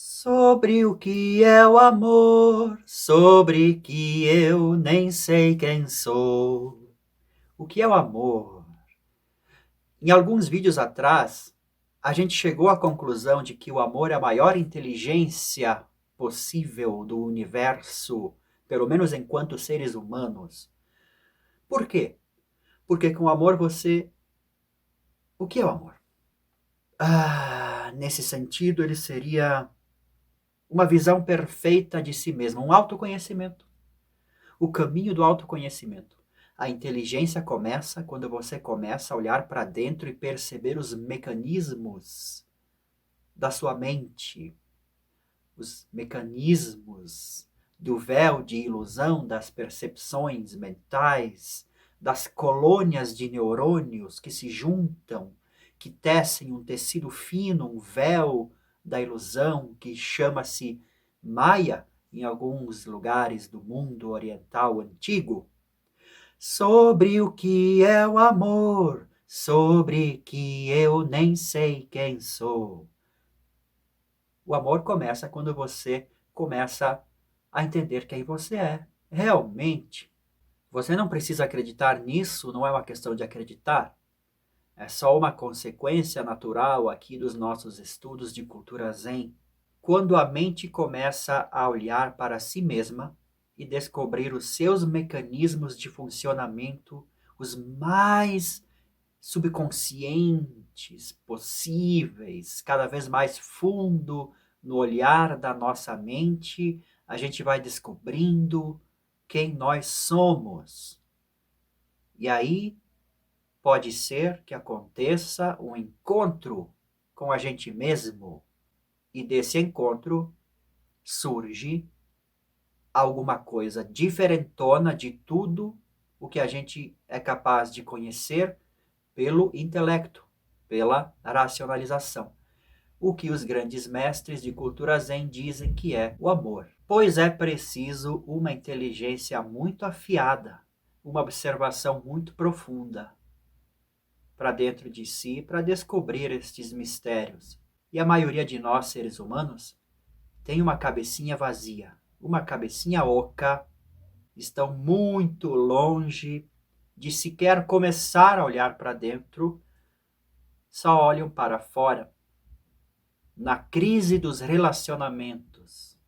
Sobre o que é o amor, sobre que eu nem sei quem sou. O que é o amor? Em alguns vídeos atrás, a gente chegou à conclusão de que o amor é a maior inteligência possível do universo, pelo menos enquanto seres humanos. Por quê? Porque com amor você... O que é o amor? Nesse sentido, ele seria uma visão perfeita de si mesmo, um autoconhecimento. O caminho do autoconhecimento. A inteligência começa quando você começa a olhar para dentro e perceber os mecanismos da sua mente, os mecanismos do véu de ilusão das percepções mentais, das colônias de neurônios que se juntam, que tecem um tecido fino, um véu da ilusão que chama-se Maya, em alguns lugares do mundo oriental antigo, sobre o que é o amor, sobre que eu nem sei quem sou. O amor começa quando você começa a entender quem você é. Realmente, você não precisa acreditar nisso, não é uma questão de acreditar. É só uma consequência natural aqui dos nossos estudos de cultura zen. Quando a mente começa a olhar para si mesma e descobrir os seus mecanismos de funcionamento, os mais subconscientes possíveis, cada vez mais fundo no olhar da nossa mente, a gente vai descobrindo quem nós somos. E aí pode ser que aconteça um encontro com a gente mesmo, e desse encontro surge alguma coisa diferentona de tudo o que a gente é capaz de conhecer pelo intelecto, pela racionalização. O que os grandes mestres de cultura zen dizem que é o amor. Pois é preciso uma inteligência muito afiada, uma observação muito profunda para dentro de si para descobrir estes mistérios. E a maioria de nós, seres humanos, tem uma cabecinha vazia, uma cabecinha oca, estão muito longe de sequer começar a olhar para dentro, só olham para fora. Na crise dos relacionamentos.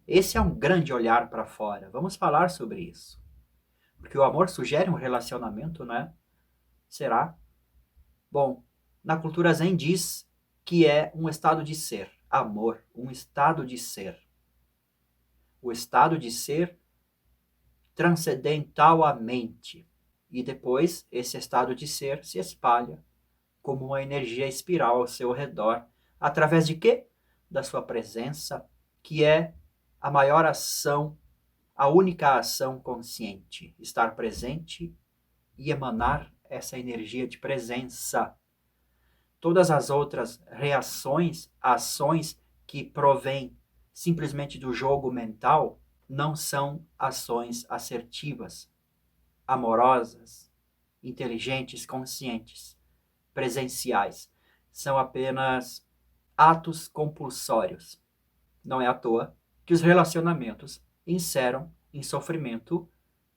Esse é um grande olhar para fora. Vamos falar sobre isso. Porque o amor sugere um relacionamento, né? Será? Bom, na cultura zen diz que é um estado de ser. Amor, um estado de ser. O estado de ser transcendental à mente. E depois, esse estado de ser se espalha como uma energia espiral ao seu redor. Através de quê? Da sua presença, que é a maior ação, a única ação consciente. Estar presente e emanar essa energia de presença. Todas as outras reações, ações que provêm simplesmente do jogo mental, não são ações assertivas, amorosas, inteligentes, conscientes, presenciais. São apenas atos compulsórios. Não é à toa que os relacionamentos inseram em sofrimento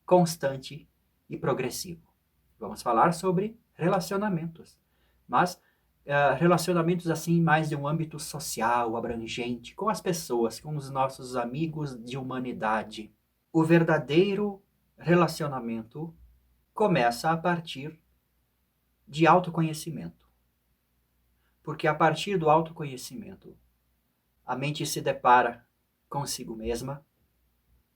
constante e progressivo. Vamos falar sobre relacionamentos, mas relacionamentos assim mais de um âmbito social, abrangente, com as pessoas, com os nossos amigos de humanidade. O verdadeiro relacionamento começa a partir de autoconhecimento. Porque a partir do autoconhecimento, a mente se depara consigo mesma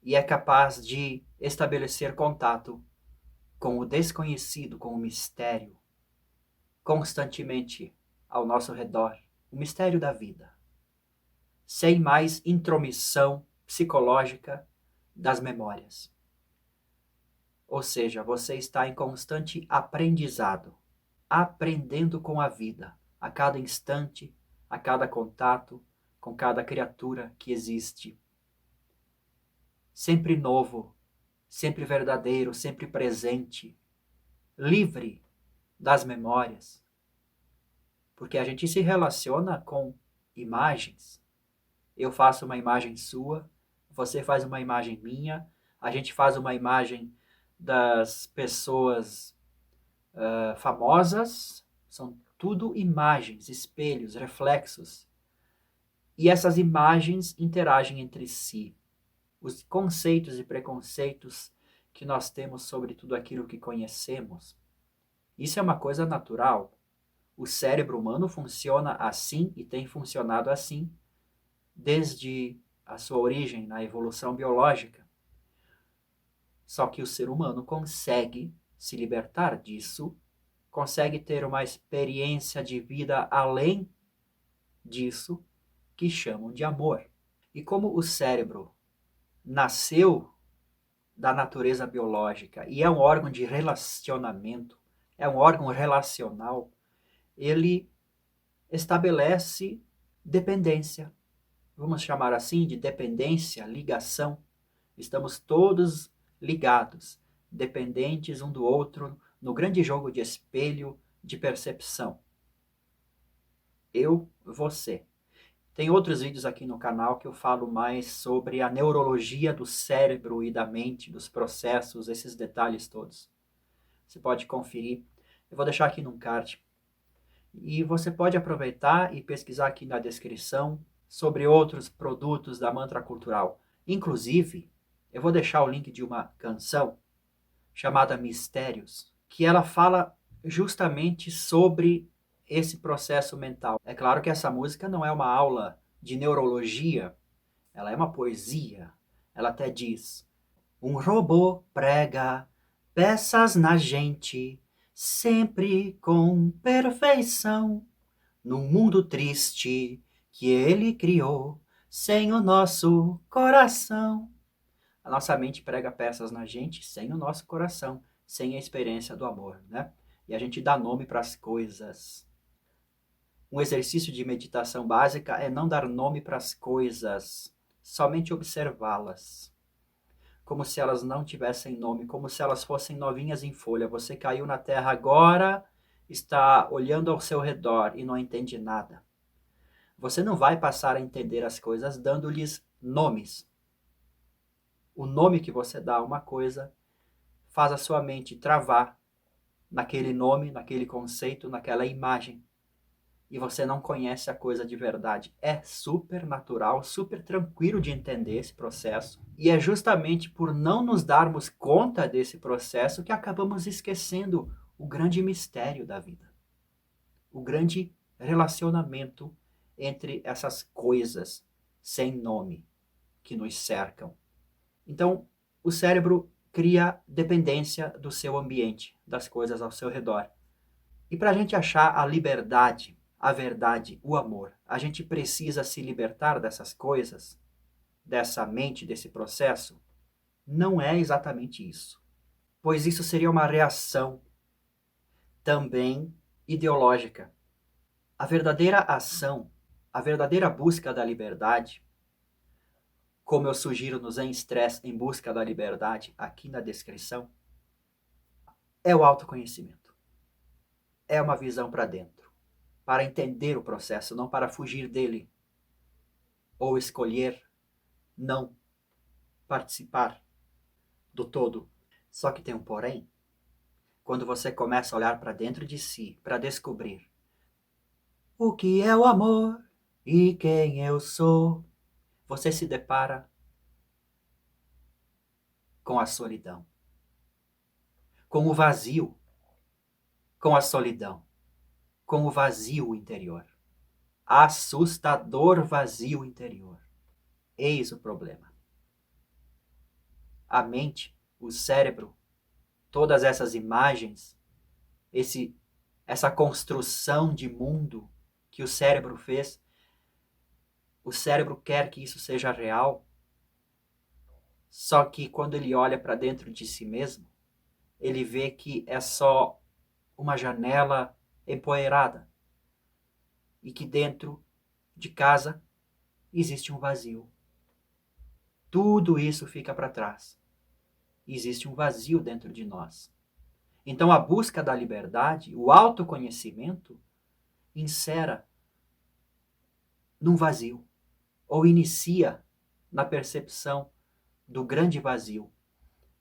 e é capaz de estabelecer contato com o desconhecido, com o mistério, constantemente ao nosso redor, o mistério da vida, sem mais intromissão psicológica das memórias. Ou seja, você está em constante aprendizado, aprendendo com a vida, a cada instante, a cada contato, com cada criatura que existe. Sempre novo, sempre verdadeiro, sempre presente, livre das memórias. Porque a gente se relaciona com imagens, eu faço uma imagem sua, você faz uma imagem minha, a gente faz uma imagem das pessoas famosas, são tudo imagens, espelhos, reflexos. E essas imagens interagem entre si. Os conceitos e preconceitos que nós temos sobre tudo aquilo que conhecemos, isso é uma coisa natural. O cérebro humano funciona assim e tem funcionado assim desde a sua origem na evolução biológica. Só que o ser humano consegue se libertar disso, consegue ter uma experiência de vida além disso, que chamam de amor. E como o cérebro nasceu da natureza biológica e é um órgão de relacionamento, é um órgão relacional, ele estabelece dependência. Vamos chamar assim de dependência, ligação. Estamos todos ligados, dependentes um do outro no grande jogo de espelho de percepção. Eu, você. Tem outros vídeos aqui no canal que eu falo mais sobre a neurologia do cérebro e da mente, dos processos, esses detalhes todos. Você pode conferir. Eu vou deixar aqui num card. E você pode aproveitar e pesquisar aqui na descrição sobre outros produtos da Mantra Cultural. Inclusive, eu vou deixar o link de uma canção chamada Mistérios, que ela fala justamente sobre esse processo mental. É claro que essa música não é uma aula de neurologia, ela é uma poesia. Ela até diz: um robô prega peças na gente, sempre com perfeição, num mundo triste que ele criou, sem o nosso coração. A nossa mente prega peças na gente sem o nosso coração, sem a experiência do amor, né? E a gente dá nome para as coisas. Um exercício de meditação básica é não dar nome para as coisas, somente observá-las. Como se elas não tivessem nome, como se elas fossem novinhas em folha. Você caiu na terra agora, está olhando ao seu redor e não entende nada. Você não vai passar a entender as coisas dando-lhes nomes. O nome que você dá a uma coisa faz a sua mente travar naquele nome, naquele conceito, naquela imagem. E você não conhece a coisa de verdade. É super natural, super tranquilo de entender esse processo. E é justamente por não nos darmos conta desse processo que acabamos esquecendo o grande mistério da vida. O grande relacionamento entre essas coisas sem nome que nos cercam. Então, o cérebro cria dependência do seu ambiente, das coisas ao seu redor. E para a gente achar a liberdade, a verdade, o amor, a gente precisa se libertar dessas coisas, dessa mente, desse processo? Não é exatamente isso. Pois isso seria uma reação também ideológica. A verdadeira ação, a verdadeira busca da liberdade, como eu sugiro no Zen Stress em busca da liberdade, aqui na descrição, é o autoconhecimento. É uma visão para dentro, para entender o processo, não para fugir dele, ou escolher não participar do todo. Só que tem um porém. Quando você começa a olhar para dentro de si, para descobrir o que é o amor e quem eu sou, você se depara com a solidão, com o vazio, com a solidão, com o vazio interior. Assustador vazio interior. Eis o problema. A mente, o cérebro, todas essas imagens, essa construção de mundo que o cérebro fez, o cérebro quer que isso seja real, só que quando ele olha para dentro de si mesmo, ele vê que é só uma janela empoeirada e que dentro de casa existe um vazio. Tudo isso fica para trás. Existe um vazio dentro de nós. Então a busca da liberdade, o autoconhecimento, insera num vazio. ou inicia na percepção do grande vazio.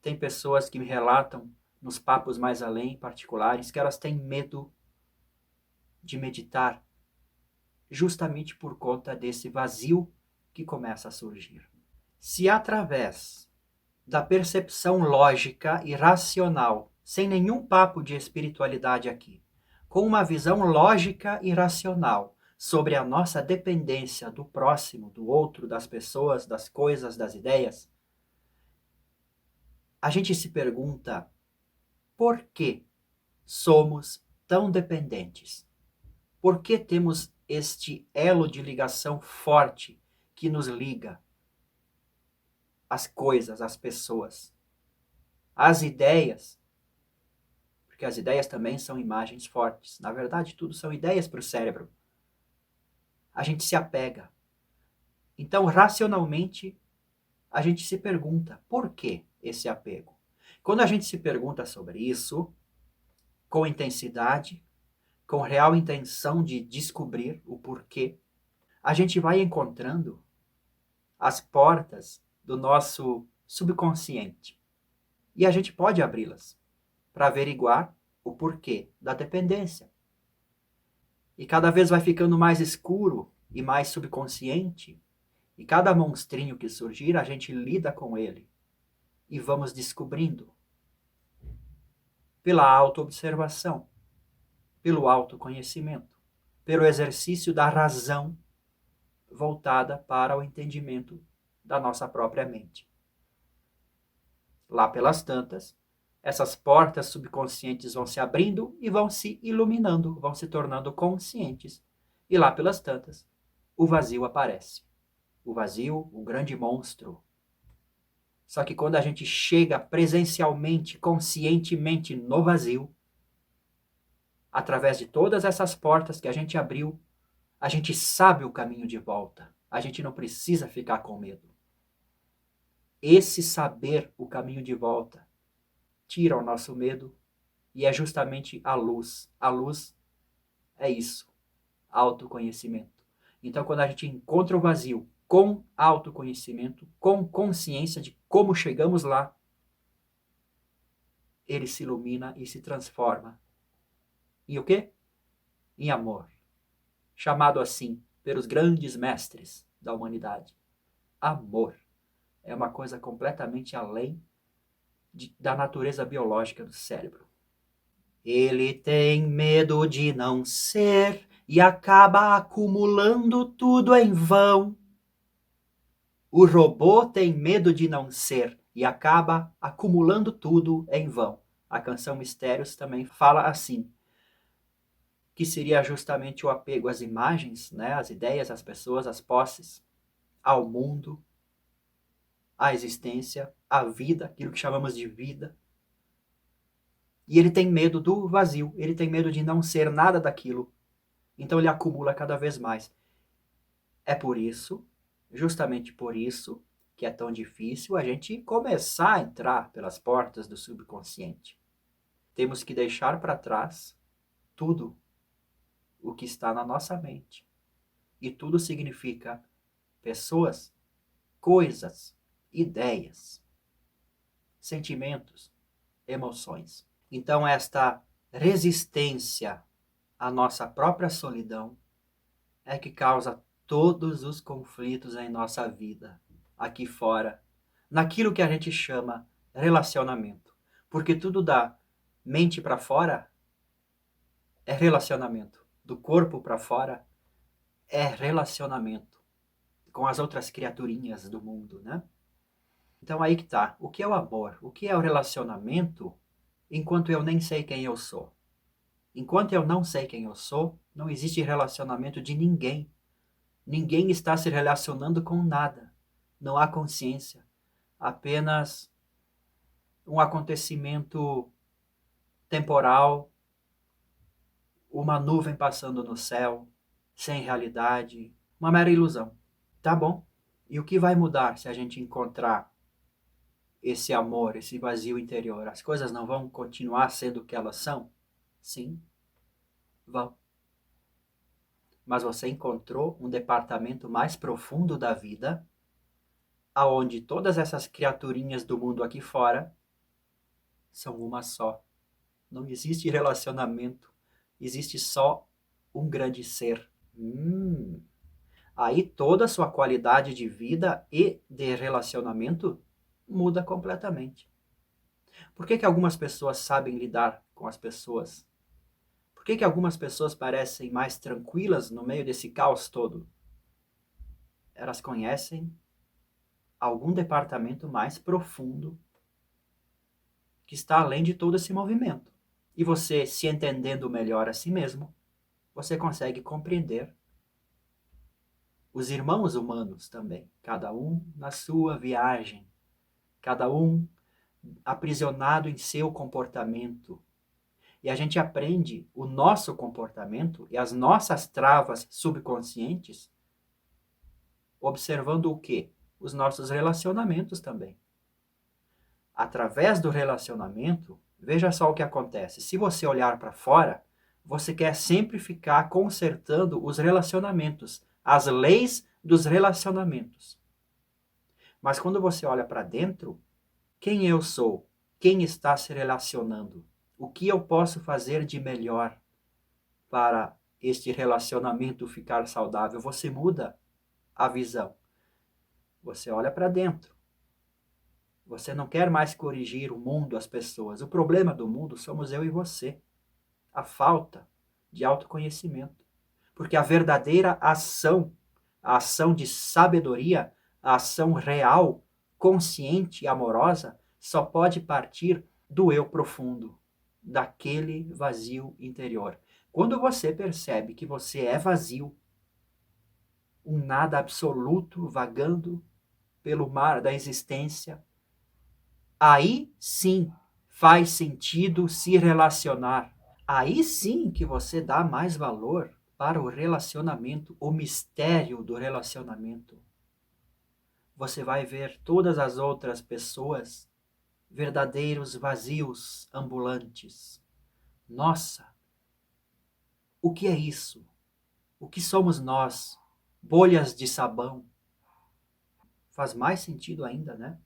Tem pessoas que me relatam, nos papos mais além, particulares, que elas têm medo de meditar, justamente por conta desse vazio que começa a surgir. Se através da percepção lógica e racional, sem nenhum papo de espiritualidade aqui, com uma visão lógica e racional sobre a nossa dependência do próximo, do outro, das pessoas, das coisas, das ideias, a gente se pergunta por que somos tão dependentes? Por que temos este elo de ligação forte que nos liga às coisas, às pessoas, às ideias? Porque as ideias também são imagens fortes. Na verdade, tudo são ideias para o cérebro. A gente se apega. Então, racionalmente, a gente se pergunta, por que esse apego? Quando a gente se pergunta sobre isso, com intensidade, com real intenção de descobrir o porquê, a gente vai encontrando as portas do nosso subconsciente. E a gente pode abri-las para averiguar o porquê da dependência. E cada vez vai ficando mais escuro e mais subconsciente. E cada monstrinho que surgir, a gente lida com ele. E vamos descobrindo. Pela autoobservação, pelo autoconhecimento, pelo exercício da razão voltada para o entendimento da nossa própria mente. Lá pelas tantas, essas portas subconscientes vão se abrindo e vão se iluminando, vão se tornando conscientes. E lá pelas tantas, o vazio aparece. O vazio, o grande monstro. Só que quando a gente chega presencialmente, conscientemente no vazio, através de todas essas portas que a gente abriu, a gente sabe o caminho de volta. A gente não precisa ficar com medo. Esse saber o caminho de volta tira o nosso medo e é justamente a luz. A luz é isso, autoconhecimento. Então, quando a gente encontra o vazio com autoconhecimento, com consciência de como chegamos lá, ele se ilumina e se transforma. Em o quê? Em amor. Chamado assim pelos grandes mestres da humanidade. Amor. É uma coisa completamente além da natureza biológica do cérebro. Ele tem medo de não ser e acaba acumulando tudo em vão. O robô tem medo de não ser e acaba acumulando tudo em vão. A canção Mistérios também fala assim, que seria justamente o apego às imagens, né, às ideias, às pessoas, às posses, ao mundo, à existência, à vida, aquilo que chamamos de vida. E ele tem medo do vazio, ele tem medo de não ser nada daquilo. Então ele acumula cada vez mais. É por isso, justamente por isso, que é tão difícil a gente começar a entrar pelas portas do subconsciente. Temos que deixar para trás tudo o que está na nossa mente. E tudo significa pessoas, coisas, ideias, sentimentos, emoções. Então esta resistência à nossa própria solidão é que causa todos os conflitos em nossa vida, aqui fora, naquilo que a gente chama relacionamento. Porque tudo da mente para fora é relacionamento, do corpo para fora é relacionamento com as outras criaturinhas do mundo, né? Então aí que tá. O que é o amor? O que é o relacionamento enquanto eu nem sei quem eu sou? Enquanto eu não sei quem eu sou, não existe relacionamento de ninguém. Ninguém está se relacionando com nada. Não há consciência. Apenas um acontecimento temporal, uma nuvem passando no céu, sem realidade, uma mera ilusão. Tá bom? E o que vai mudar se a gente encontrar esse amor, esse vazio interior? As coisas não vão continuar sendo o que elas são? Sim, vão. mas você encontrou um departamento mais profundo da vida, aonde todas essas criaturinhas do mundo aqui fora são uma só. Não existe relacionamento, existe só um grande ser. Aí toda a sua qualidade de vida e de relacionamento muda completamente. Por que que algumas pessoas sabem lidar com as pessoas? Por que que algumas pessoas parecem mais tranquilas no meio desse caos todo? Elas conhecem algum departamento mais profundo que está além de todo esse movimento. E você, se entendendo melhor a si mesmo, você consegue compreender os irmãos humanos também, cada um na sua viagem, cada um aprisionado em seu comportamento. E a gente aprende o nosso comportamento e as nossas travas subconscientes observando o quê? Os nossos relacionamentos também. Através do relacionamento, veja só o que acontece. Se você olhar para fora, você quer sempre ficar consertando os relacionamentos, as leis dos relacionamentos. Mas quando você olha para dentro, quem eu sou? Quem está se relacionando? O que eu posso fazer de melhor para este relacionamento ficar saudável? Você muda a visão. Você olha para dentro. Você não quer mais corrigir o mundo, as pessoas. O problema do mundo somos eu e você. A falta de autoconhecimento. Porque a verdadeira ação, a ação de sabedoria, a ação real, consciente e amorosa, só pode partir do eu profundo, daquele vazio interior. Quando você percebe que você é vazio, um nada absoluto vagando pelo mar da existência, aí sim faz sentido se relacionar. Aí sim que você dá mais valor para o relacionamento, o mistério do relacionamento. Você vai ver todas as outras pessoas verdadeiros vazios ambulantes. Nossa, o que é isso? O que somos nós? Bolhas de sabão. Faz mais sentido ainda, né?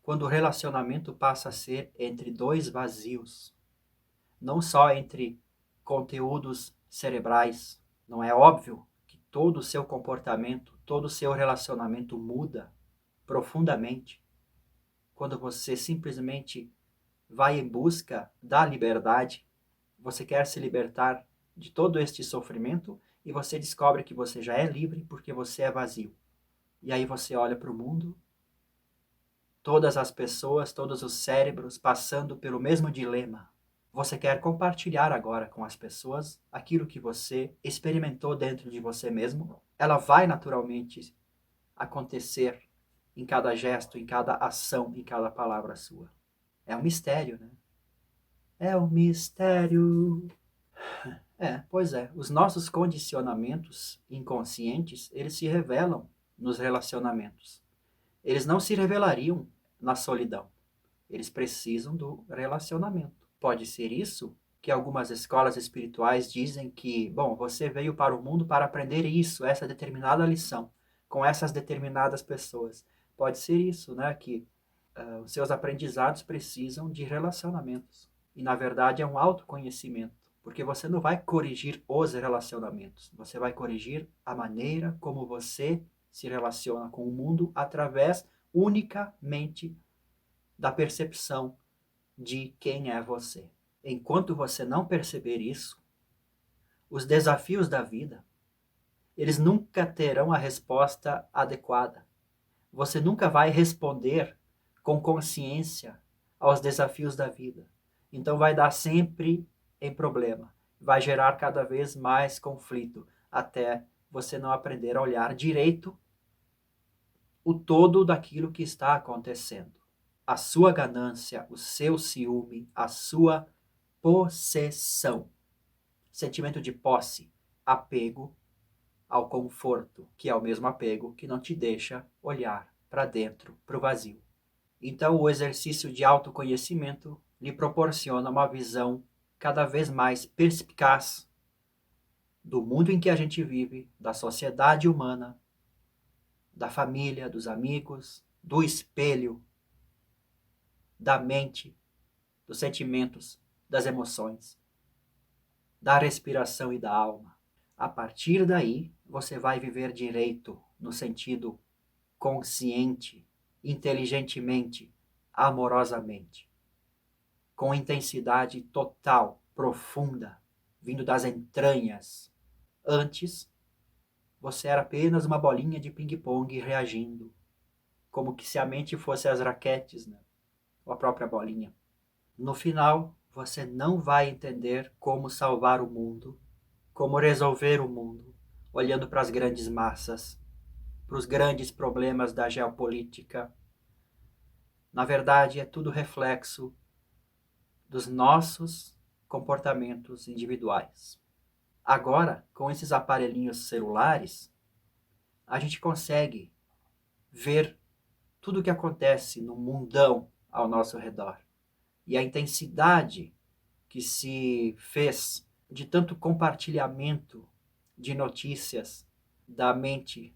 Quando o relacionamento passa a ser entre dois vazios, não só entre conteúdos cerebrais. Não é óbvio que todo o seu comportamento, todo o seu relacionamento muda profundamente quando você simplesmente vai em busca da liberdade, você quer se libertar de todo este sofrimento e você descobre que você já é livre porque você é vazio. E aí você olha para o mundo, todas as pessoas, todos os cérebros passando pelo mesmo dilema. Você quer compartilhar agora com as pessoas aquilo que você experimentou dentro de você mesmo. Ela vai naturalmente acontecer em cada gesto, em cada ação, em cada palavra sua. É um mistério, né? É um mistério. Pois é. Os nossos condicionamentos inconscientes, eles se revelam nos relacionamentos. Eles não se revelariam na solidão. Eles precisam do relacionamento. Pode ser isso que algumas escolas espirituais dizem que, bom, você veio para o mundo para aprender isso, essa determinada lição, com essas determinadas pessoas. Pode ser isso, né? Que os seus aprendizados precisam de relacionamentos. E, na verdade, é um autoconhecimento. Porque você não vai corrigir os relacionamentos. Você vai corrigir a maneira como você se relaciona com o mundo através unicamente da percepção de quem é você. Enquanto você não perceber isso, os desafios da vida, eles nunca terão a resposta adequada. Você nunca vai responder com consciência aos desafios da vida. Então vai dar sempre em problema. Vai gerar cada vez mais conflito, até você não aprender a olhar direito o todo daquilo que está acontecendo. A sua ganância, o seu ciúme, a sua possessão. Sentimento de posse, apego ao conforto, que é o mesmo apego que não te deixa olhar para dentro, para o vazio. Então, o exercício de autoconhecimento lhe proporciona uma visão cada vez mais perspicaz do mundo em que a gente vive, da sociedade humana, da família, dos amigos, do espelho, da mente, dos sentimentos, das emoções, da respiração e da alma. A partir daí, você vai viver direito no sentido consciente, inteligentemente, amorosamente, com intensidade total, profunda, vindo das entranhas. Antes, você era apenas uma bolinha de ping-pong reagindo, como que se a mente fosse as raquetes, né? Ou a própria bolinha. No final, você não vai entender como salvar o mundo, como resolver o mundo, olhando para as grandes massas, para os grandes problemas da geopolítica. Na verdade, é tudo reflexo dos nossos comportamentos individuais. Agora, com esses aparelhinhos celulares, a gente consegue ver tudo o que acontece no mundão ao nosso redor. E a intensidade que se fez de tanto compartilhamento de notícias da mente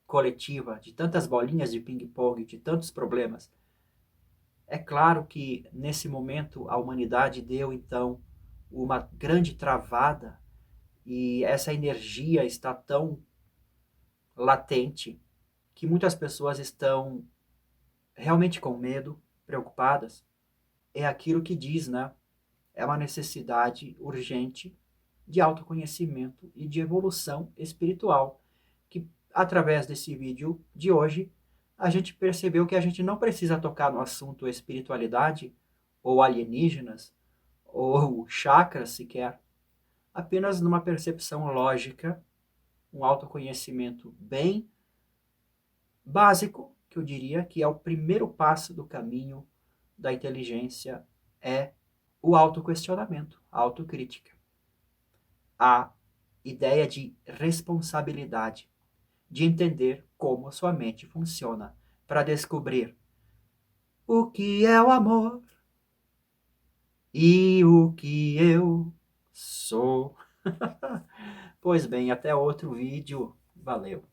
coletiva, de tantas bolinhas de ping-pong, de tantos problemas. É claro que nesse momento a humanidade deu então uma grande travada e essa energia está tão latente que muitas pessoas estão realmente com medo, preocupadas. É aquilo que diz, né? É uma necessidade urgente de autoconhecimento e de evolução espiritual, que através desse vídeo de hoje a gente percebeu que a gente não precisa tocar no assunto espiritualidade ou alienígenas ou chakras sequer, apenas numa percepção lógica, um autoconhecimento bem básico, que eu diria que é o primeiro passo do caminho da inteligência, é o autoquestionamento, a autocrítica. A ideia de responsabilidade, de entender como a sua mente funciona, para descobrir o que é o amor e o que eu sou. Pois bem, até outro vídeo. Valeu!